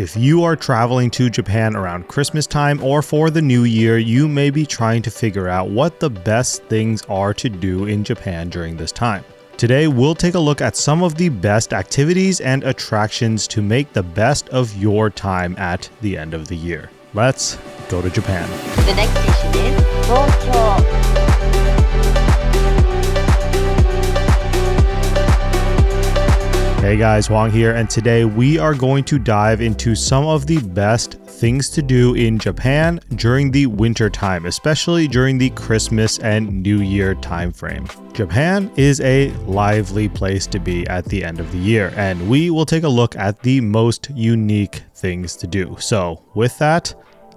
If you are traveling to Japan around Christmas time or for the new year, you may be trying to figure out what the best things are to do in Japan during this time. Today, we'll take a look at some of the best activities and attractions to make the best of your time at the end of the year. Let's go to Japan. The next station is Tokyo. Hey guys, Hoang here, and today we are going to dive into some of the best things to do in Japan during the winter time, especially during the Christmas and New Year time frame. Japan is a lively place to be at the end of the year, and we will take a look at the most unique things to do. So with that,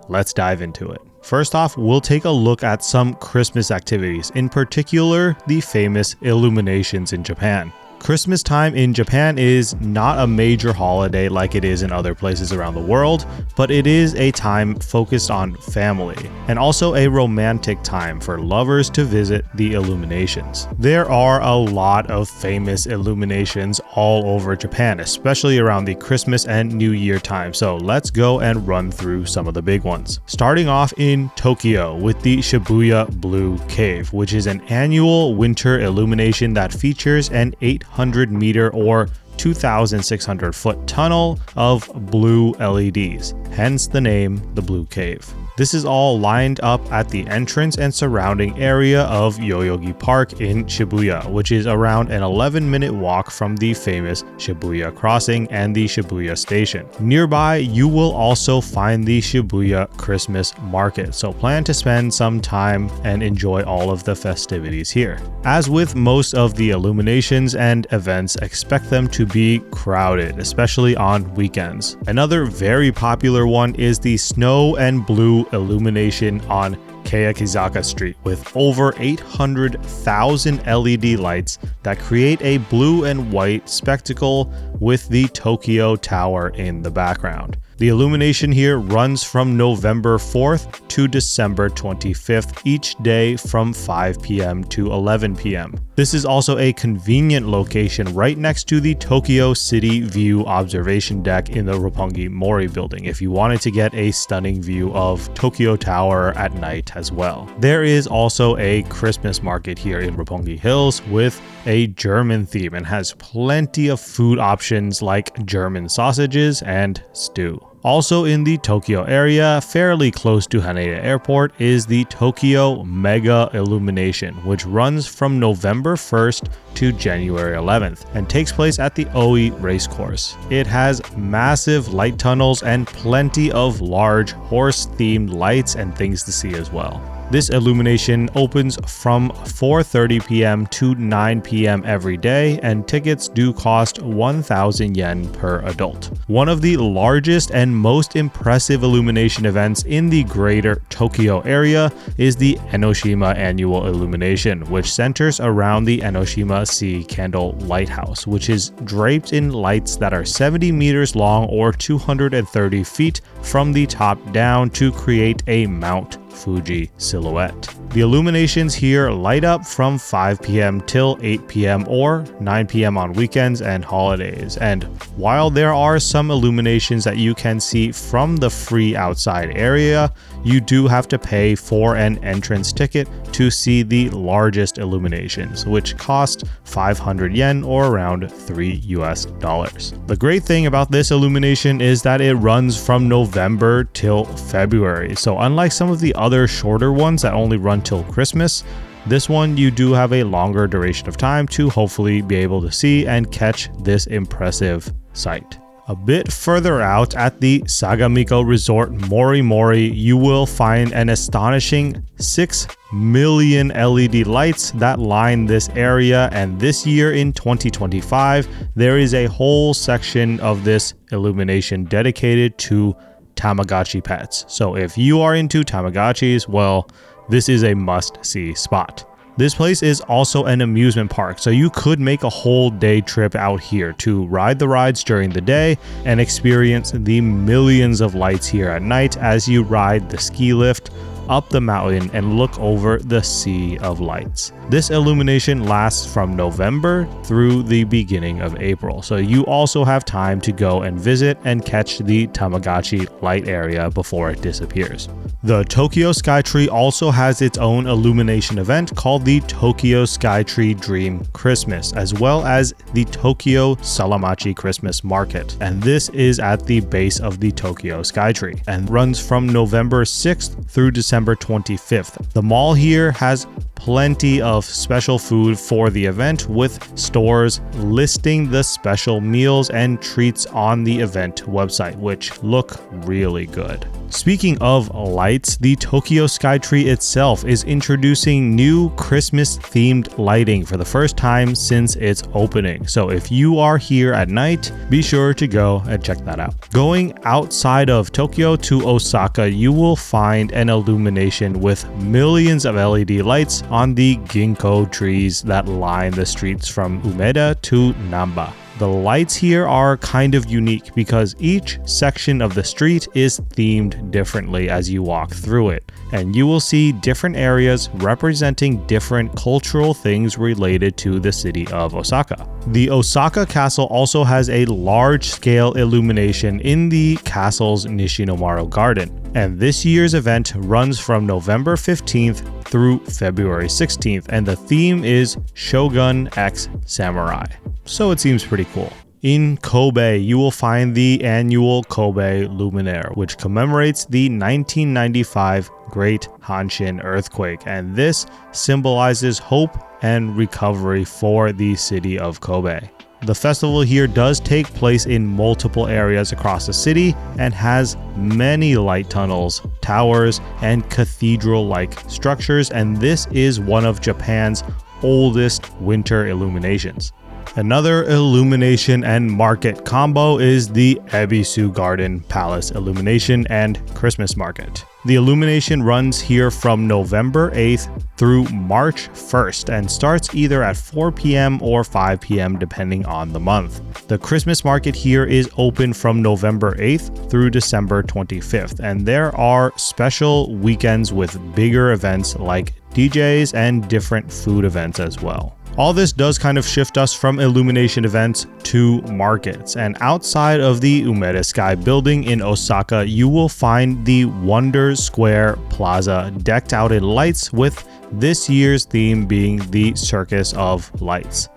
let's dive into it. First off, we'll take a look at some Christmas activities, in particular the famous Illuminations in Japan. Christmas time in Japan is not a major holiday like it is in other places around the world, but it is a time focused on family and also a romantic time for lovers to visit the Illuminations. There are a lot of famous Illuminations all over Japan, especially around the Christmas and New Year time, so let's go and run through some of the big ones. Starting off in Tokyo with the Shibuya Blue Cave, which is an annual winter illumination that features an 800-meter or 2,600-foot tunnel of blue LEDs, hence the name the Blue Cave. This is all lined up at the entrance and surrounding area of Yoyogi Park in Shibuya, which is around an 11-minute walk from the famous Shibuya Crossing and the Shibuya Station. Nearby, you will also find the Shibuya Christmas Market, so plan to spend some time and enjoy all of the festivities here. As with most of the illuminations and events, expect them to be crowded, especially on weekends. Another very popular one is the Snow and Blue Illumination on Keyakizaka Street, with over 800,000 LED lights that create a blue and white spectacle with the Tokyo Tower in the background. The illumination here runs from November 4th to December 25th each day from 5 p.m. to 11 p.m. This is also a convenient location right next to the Tokyo City View observation deck in the Roppongi Mori building if you wanted to get a stunning view of Tokyo Tower at night as well. There is also a Christmas market here in Roppongi Hills with a German theme and has plenty of food options like German sausages and stew. Also in the Tokyo area, fairly close to Haneda Airport, is the Tokyo Mega Illumination, which runs from November 1st to January 11th and takes place at the Oi Racecourse. It has massive light tunnels and plenty of large horse-themed lights and things to see as well. This illumination opens from 4:30 p.m. to 9 p.m. every day, and tickets do cost 1,000 yen per adult. One of the largest and most impressive illumination events in the greater Tokyo area is the Enoshima Annual Illumination, which centers around the Enoshima Sea Candle Lighthouse, which is draped in lights that are 70 meters long or 230 feet from the top down to create a Mount Fuji silhouette. The illuminations here light up from 5 p.m. till 8 p.m. or 9 p.m. on weekends and holidays. And while there are some illuminations that you can see from the free outside area, you do have to pay for an entrance ticket to see the largest illuminations, which cost 500 yen or around $3. The great thing about this illumination is that it runs from November till February. So unlike some of the other shorter ones that only run till Christmas, this one you do have a longer duration of time to hopefully be able to see and catch this impressive sight. A bit further out at the Sagamiko Resort Mori, you will find an astonishing 6 million LED lights that line this area, and this year in 2025, there is a whole section of this illumination dedicated to Tamagotchi pets. So if you are into Tamagotchis, well, this is a must-see spot. This place is also an amusement park, so you could make a whole day trip out here to ride the rides during the day and experience the millions of lights here at night as you ride the ski lift, up the mountain and look over the sea of lights. This illumination lasts from November through the beginning of April, so you also have time to go and visit and catch the Tamagotchi light area before it disappears. The Tokyo Skytree also has its own illumination event called the Tokyo Skytree Dream Christmas, as well as the Tokyo Salamachi Christmas Market. And this is at the base of the Tokyo Skytree and runs from November 6th through December 25th. The mall here has plenty of special food for the event, with stores listing the special meals and treats on the event website, which look really good. Speaking of lights, the Tokyo Skytree itself is introducing new Christmas-themed lighting for the first time since its opening. So if you are here at night, be sure to go and check that out. Going outside of Tokyo to Osaka, you will find an illumination with millions of LED lights on the ginkgo trees that line the streets from Umeda to Namba. The lights here are kind of unique because each section of the street is themed differently as you walk through it, and you will see different areas representing different cultural things related to the city of Osaka. The Osaka Castle also has a large-scale illumination in the castle's Nishinomaru Garden, and this year's event runs from November 15th through February 16th, and the theme is Shogun X Samurai. So it seems pretty cool. In Kobe, you will find the annual Kobe Luminaire, which commemorates the 1995 Great Hanshin earthquake, and this symbolizes hope and recovery for the city of Kobe. The festival here does take place in multiple areas across the city and has many light tunnels, towers, and cathedral-like structures, and this is one of Japan's oldest winter illuminations. Another illumination and market combo is the Ebisu Garden Palace Illumination and Christmas Market. The illumination runs here from November 8th through March 1st and starts either at 4 p.m. or 5 p.m. depending on the month. The Christmas market here is open from November 8th through December 25th, and there are special weekends with bigger events like DJs and different food events as well. All this does kind of shift us from illumination events to markets, and outside of the Umeda Sky building in Osaka, you will find the Wonder Square Plaza decked out in lights, with this year's theme being the Circus of Lights.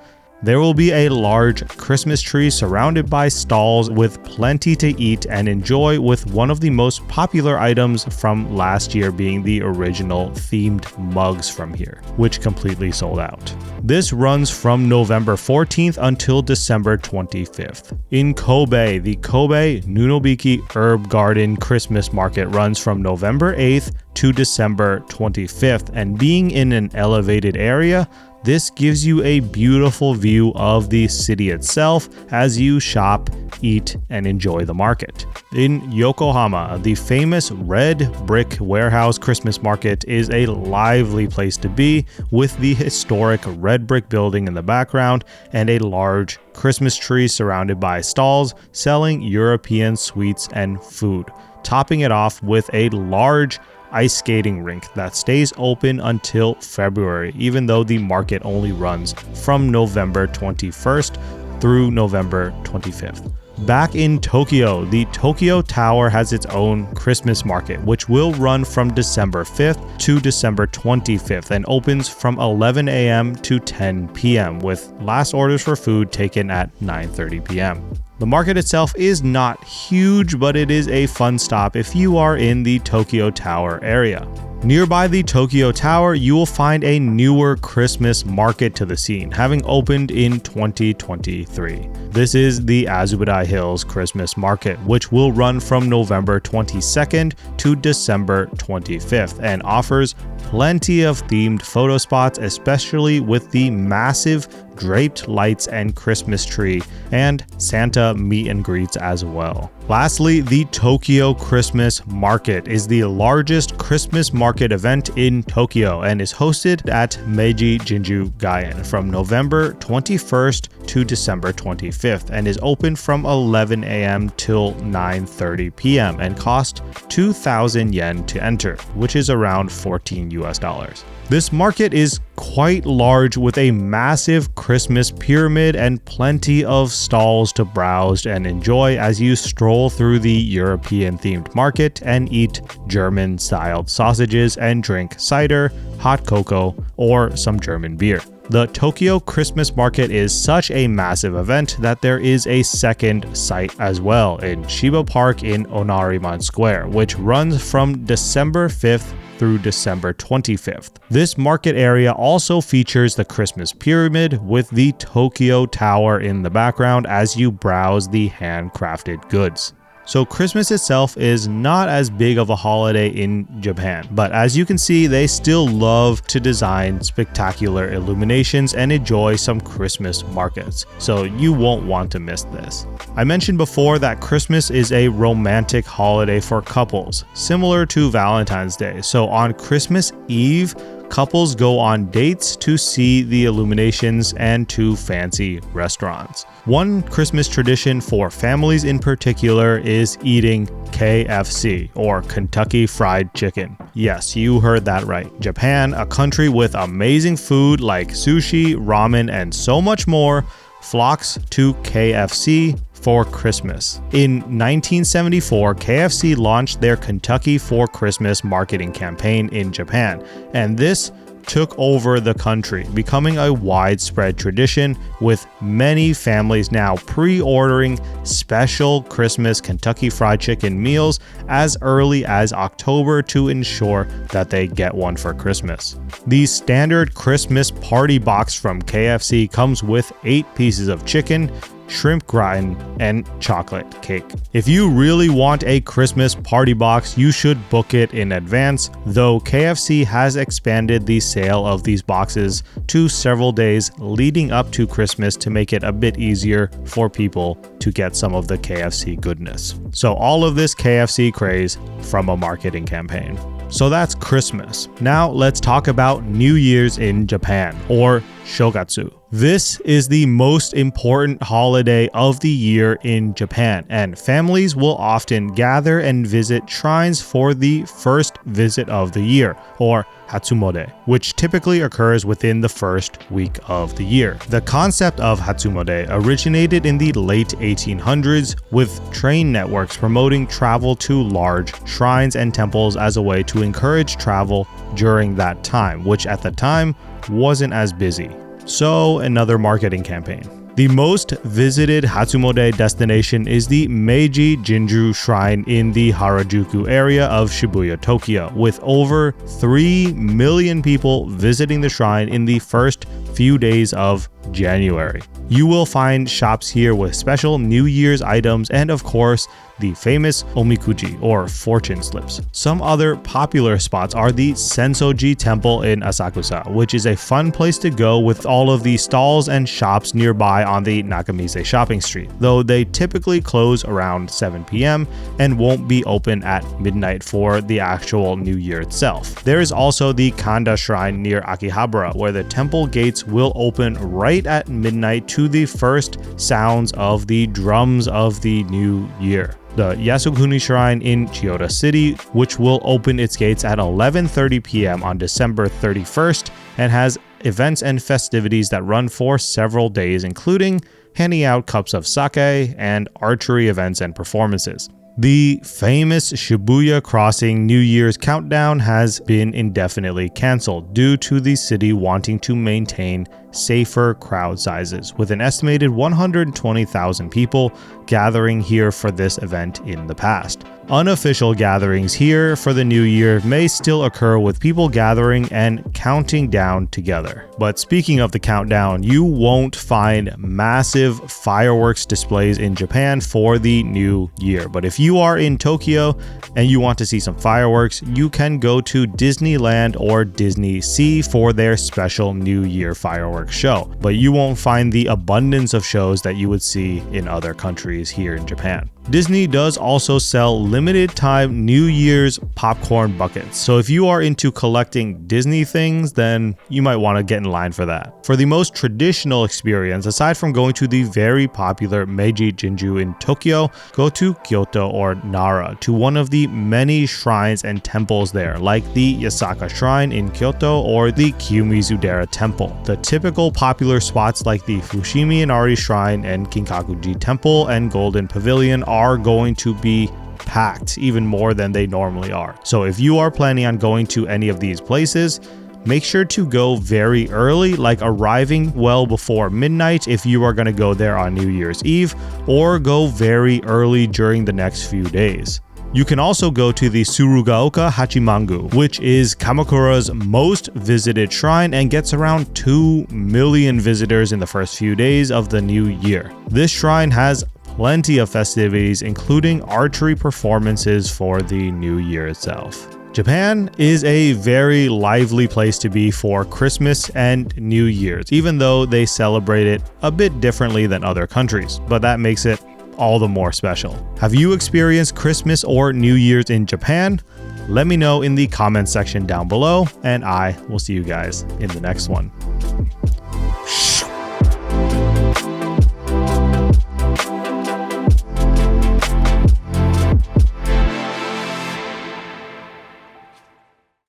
There will be a large Christmas tree surrounded by stalls with plenty to eat and enjoy, with one of the most popular items from last year being the original themed mugs from here, which completely sold out. This runs from November 14th until December 25th. In Kobe, the Kobe Nunobiki Herb Garden Christmas Market runs from November 8th to December 25th, and being in an elevated area, this gives you a beautiful view of the city itself as you shop, eat, and enjoy the market. In Yokohama, the famous Red Brick Warehouse Christmas Market is a lively place to be, with the historic red brick building in the background and a large Christmas tree surrounded by stalls selling European sweets and food, topping it off with a large ice skating rink that stays open until February, even though the market only runs from November 21st through November 25th. Back in Tokyo, the Tokyo Tower has its own Christmas market, which will run from December 5th to December 25th and opens from 11 a.m. to 10 p.m., with last orders for food taken at 9:30 p.m. The market itself is not huge, but it is a fun stop if you are in the Tokyo Tower area. Nearby the Tokyo Tower, you will find a newer Christmas market to the scene, having opened in 2023. This is the Azabudai Hills Christmas Market, which will run from November 22nd to December 25th and offers plenty of themed photo spots, especially with the massive draped lights and Christmas tree, and Santa meet and greets as well. Lastly, the Tokyo Christmas Market is the largest Christmas market event in Tokyo and is hosted at Meiji Jinju Gaien from November 21st to December 25th and is open from 11 a.m. till 9:30 p.m. and cost 2,000 yen to enter, which is around $14. This market is quite large with a massive Christmas pyramid and plenty of stalls to browse and enjoy as you stroll through the European-themed market and eat German-styled sausages and drink cider, hot cocoa, or some German beer. The Tokyo Christmas Market is such a massive event that there is a second site as well in Shiba Park in Onariman Square, which runs from December 5th through December 25th. This market area also features the Christmas pyramid with the Tokyo Tower in the background as you browse the handcrafted goods. So Christmas itself is not as big of a holiday in Japan, but as you can see, they still love to design spectacular illuminations and enjoy some Christmas markets, so you won't want to miss this. I mentioned before that Christmas is a romantic holiday for couples, similar to Valentine's Day, so on Christmas Eve, couples go on dates to see the illuminations and to fancy restaurants. One Christmas tradition for families in particular is eating KFC, or Kentucky Fried Chicken. Yes, you heard that right. Japan, a country with amazing food like sushi, ramen, and so much more, flocks to KFC for Christmas. In 1974, KFC launched their Kentucky for Christmas marketing campaign in Japan, and this took over the country, becoming a widespread tradition with many families now pre-ordering special Christmas Kentucky Fried Chicken meals as early as October to ensure that they get one for Christmas. The standard Christmas party box from KFC comes with 8 pieces of chicken, shrimp gratin, and chocolate cake. If you really want a Christmas party box, you should book it in advance, though KFC has expanded the sale of these boxes to several days leading up to Christmas to make it a bit easier for people to get some of the KFC goodness. So all of this KFC craze from a marketing campaign. So that's Christmas. Now let's talk about New Year's in Japan, or Shogatsu. This is the most important holiday of the year in Japan, and families will often gather and visit shrines for the first visit of the year, or Hatsumode, which typically occurs within the first week of the year. The concept of Hatsumode originated in the late 1800s with train networks promoting travel to large shrines and temples as a way to encourage travel during that time, which at the time wasn't as busy. So another marketing campaign. The most visited Hatsumode destination is the Meiji Jingu Shrine in the Harajuku area of Shibuya, Tokyo, with over 3 million people visiting the shrine in the first few days of January. You will find shops here with special New Year's items and, of course, the famous omikuji, or fortune slips. Some other popular spots are the Sonso-ji Temple in Asakusa, which is a fun place to go with all of the stalls and shops nearby on the Nakamise shopping street, though they typically close around 7 p.m. and won't be open at midnight for the actual New Year itself. There is also the Kanda Shrine near Akihabara, where the temple gates will open right at midnight to the first sounds of the drums of the new year. The Yasukuni Shrine in Kyoto City, which will open its gates at 11:30 p.m. on December 31st and has events and festivities that run for several days, including handing out cups of sake and archery events and performances. The famous Shibuya Crossing New Year's countdown has been indefinitely cancelled due to the city wanting to maintain safer crowd sizes, with an estimated 120,000 people gathering here for this event in the past. Unofficial gatherings here for the new year may still occur with people gathering and counting down together. But speaking of the countdown, you won't find massive fireworks displays in Japan for the new year. But if you are in Tokyo and you want to see some fireworks, you can go to Disneyland or DIsneySea for their special New Year fireworks show. But you won't find the abundance of shows that you would see in other countries here in Japan. Disney does also sell limited time New Year's popcorn buckets. So if you are into collecting Disney things, then you might want to get in line for that. For the most traditional experience, aside from going to the very popular Meiji Jingu in Tokyo, go to Kyoto or Nara to one of the many shrines and temples there, like the Yasukuni Shrine in Kyoto or the Kiyomizu-dera Temple. The typical popular spots like the Fushimi Shrine and Kinkakuji Temple and Golden Pavilion are going to be packed even more than they normally are. So if you are planning on going to any of these places, make sure to go very early, like arriving well before midnight if you are going to go there on New Year's Eve, or go very early during the next few days. You can also go to the Tsurugaoka Hachimangu, which is Kamakura's most visited shrine and gets around 2 million visitors in the first few days of the new year. This shrine has plenty of festivities, including archery performances for the new year itself. Japan is a very lively place to be for Christmas and New Year's, even though they celebrate it a bit differently than other countries, but that makes it all the more special. Have you experienced Christmas or New Year's in Japan? Let me know in the comments section down below, and I will see you guys in the next one.